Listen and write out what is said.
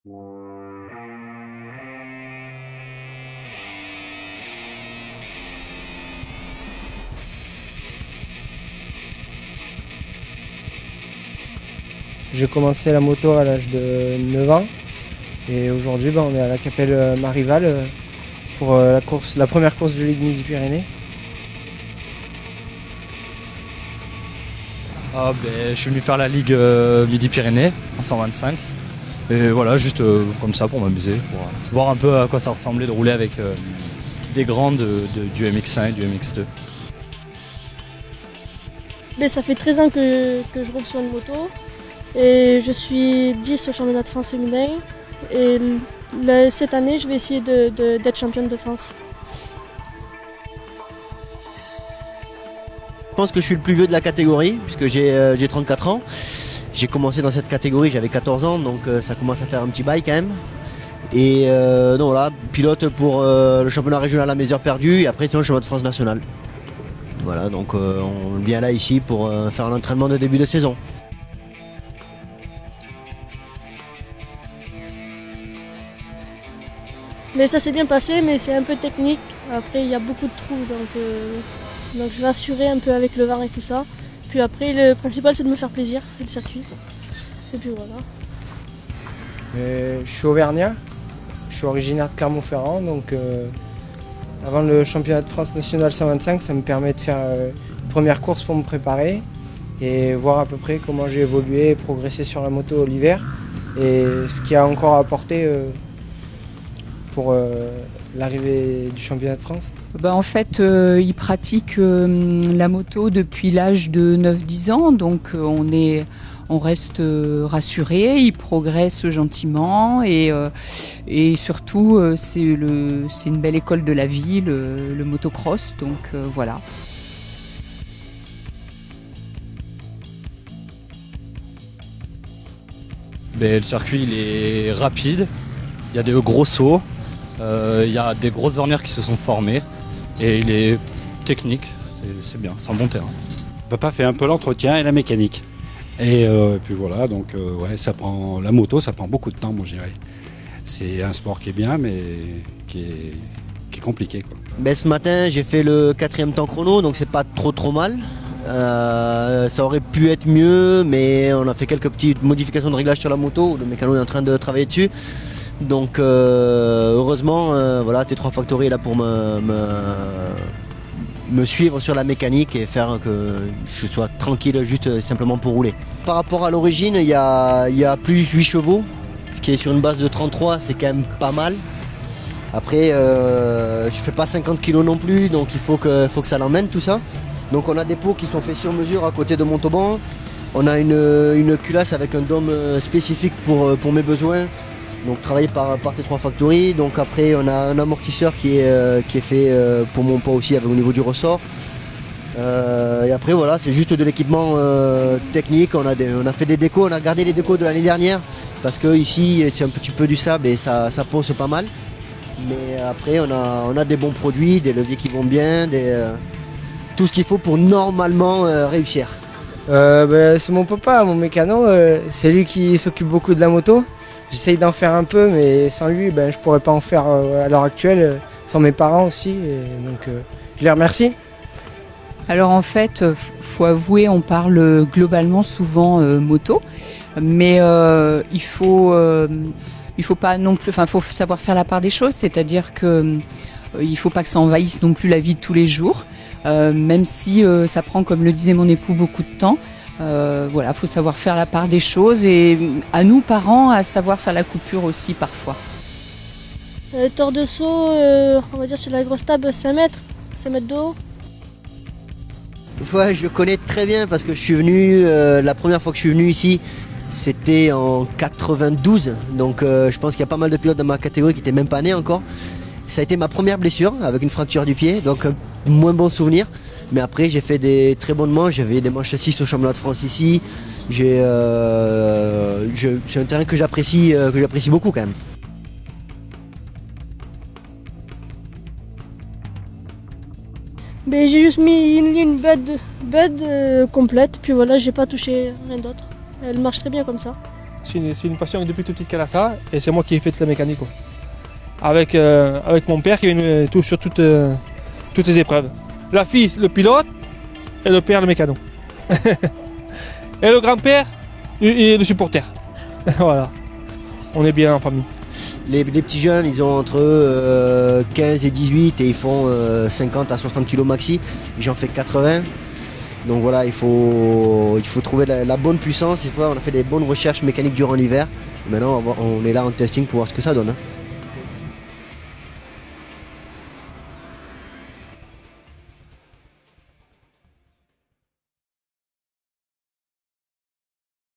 J'ai commencé la moto à l'âge de 9 ans et aujourd'hui on est à la Capelle Marival pour la première course de Ligue Midi-Pyrénées. Je suis venu faire la Ligue Midi-Pyrénées en 125. Et voilà, juste comme ça pour m'amuser, pour voir un peu à quoi ça ressemblait de rouler avec des grands du MX1 et du MX2. Ça fait 13 ans que je roule sur une moto et je suis 10 au championnat de France féminin. Et cette année, je vais essayer d'être championne de France. Je pense que je suis le plus vieux de la catégorie, puisque j'ai 34 ans. J'ai commencé dans cette catégorie, j'avais 14 ans, donc ça commence à faire un petit bail quand même. Et donc voilà, pilote pour le championnat régional à mes heures perdues, et après sinon le championnat de France national. Voilà, donc on vient là ici pour faire un entraînement de début de saison. Mais ça s'est bien passé, mais c'est un peu technique. Après, il y a beaucoup de trous, donc je vais assurer un peu avec le vent et tout ça. Puis après, le principal, c'est de me faire plaisir, c'est le circuit. Et puis voilà. Je suis auvergnat, je suis originaire de Clermont-Ferrand, donc avant le championnat de France national 125, ça me permet de faire une première course pour me préparer et voir à peu près comment j'ai évolué et progressé sur la moto l'hiver et ce qui a encore apporté pour l'arrivée du championnat de France. En fait, il pratique la moto depuis l'âge de 9-10 ans, donc on reste rassuré, il progresse gentiment et surtout c'est une belle école de la vie, le motocross, donc voilà. Le circuit il est rapide, il y a des gros sauts, il y a des grosses ornières qui se sont formées et il est technique, c'est bien, c'est un bon terrain. Papa fait un peu l'entretien et la mécanique. Et puis voilà, donc la moto, ça prend beaucoup de temps, moi je dirais. C'est un sport qui est bien, mais qui est compliqué, quoi. Ce matin, j'ai fait le 4e temps chrono, donc c'est pas trop mal. Ça aurait pu être mieux, mais on a fait quelques petites modifications de réglage sur la moto. Le mécano est en train de travailler dessus. Donc heureusement, T3 Factory est là pour me suivre sur la mécanique et faire que je sois tranquille juste simplement pour rouler. Par rapport à l'origine, il y a plus 8 chevaux, ce qui est sur une base de 33, c'est quand même pas mal. Après, je fais pas 50 kg non plus, donc il faut que ça l'emmène tout ça. Donc on a des pots qui sont faits sur mesure à côté de Montauban. On a une culasse avec un dôme spécifique pour mes besoins. Donc travaillé par T3 Factory. Donc après on a un amortisseur qui est fait pour mon poids aussi au niveau du ressort. Et après voilà, c'est juste de l'équipement technique. On a fait des décos, on a gardé les décos de l'année dernière parce que ici c'est un petit peu du sable et ça pose pas mal. Mais après on a des bons produits, des leviers qui vont bien, tout ce qu'il faut pour normalement réussir. C'est mon papa, mon mécano, c'est lui qui s'occupe beaucoup de la moto. J'essaye d'en faire un peu, mais sans lui, je pourrais pas en faire à l'heure actuelle, sans mes parents aussi. Donc je les remercie. Alors en fait, faut avouer, on parle globalement souvent moto, mais il faut pas non plus, faut savoir faire la part des choses, c'est-à-dire que il faut pas que ça envahisse non plus la vie de tous les jours, même si ça prend, comme le disait mon époux, beaucoup de temps. Faut savoir faire la part des choses et à nous parents à savoir faire la coupure aussi parfois. Tour de saut, on va dire sur la grosse table 5 mètres de haut. Ouais, je le connais très bien parce que je suis venu, la première fois que je suis venu ici, c'était en 92. Donc je pense qu'il y a pas mal de pilotes dans ma catégorie qui n'étaient même pas nés encore. Ça a été ma première blessure avec une fracture du pied, donc moins bon souvenir. Mais après j'ai fait des très bons manches, j'avais des manches 6 au championnat de France ici. C'est un terrain que j'apprécie beaucoup quand même. J'ai juste mis une ligne bud complète, puis voilà, j'ai pas touché rien d'autre. Elle marche très bien comme ça. C'est une passion depuis toute petite qu'elle a ça, et c'est moi qui ai fait de la mécanique, quoi. Avec mon père qui est venu sur toutes les épreuves. La fille, le pilote, et le père, le mécano. Et le grand-père, et le supporter. Voilà. On est bien en famille. Les petits jeunes, ils ont entre 15 et 18 et ils font 50 à 60 kg maxi. J'en fais 80. Donc voilà, il faut trouver la bonne puissance. Et on a fait des bonnes recherches mécaniques durant l'hiver. Maintenant, on est là en testing pour voir ce que ça donne.